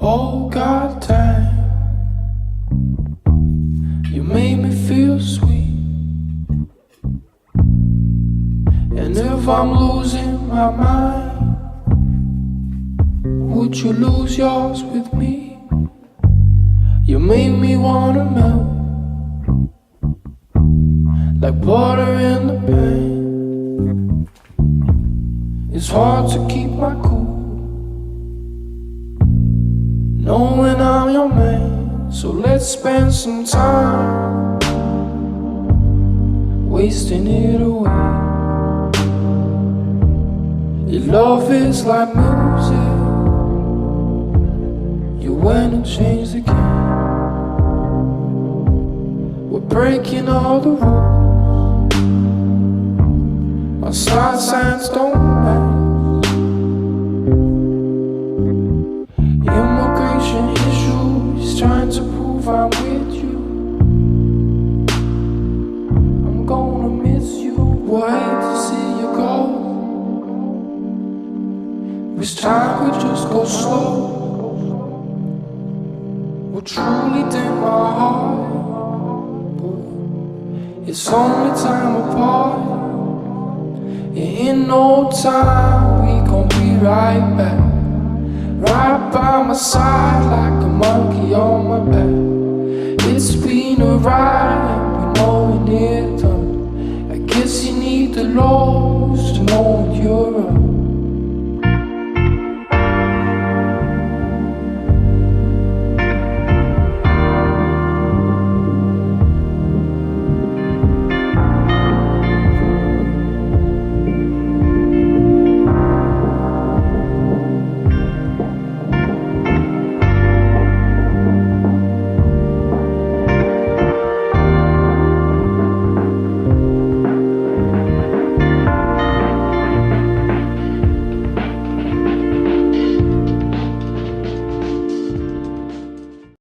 Oh God damn, you made me feel sweet. And if I'm losing my mind, would you lose yours with me? You made me wanna melt like butter in the pan. It's hard to keep my cool knowing I'm your man. So let's spend some time wasting it away. Your love is like music, you went and changed the game. We're breaking all the rules, our star signs don't match. Immigration issues, trying to prove I'm with you. I'm gonna miss you, would hate to see you go. Wish time could just go slow, would truly dim my heart. But it's only time apart, and in no time we gon' be right back, right by my side.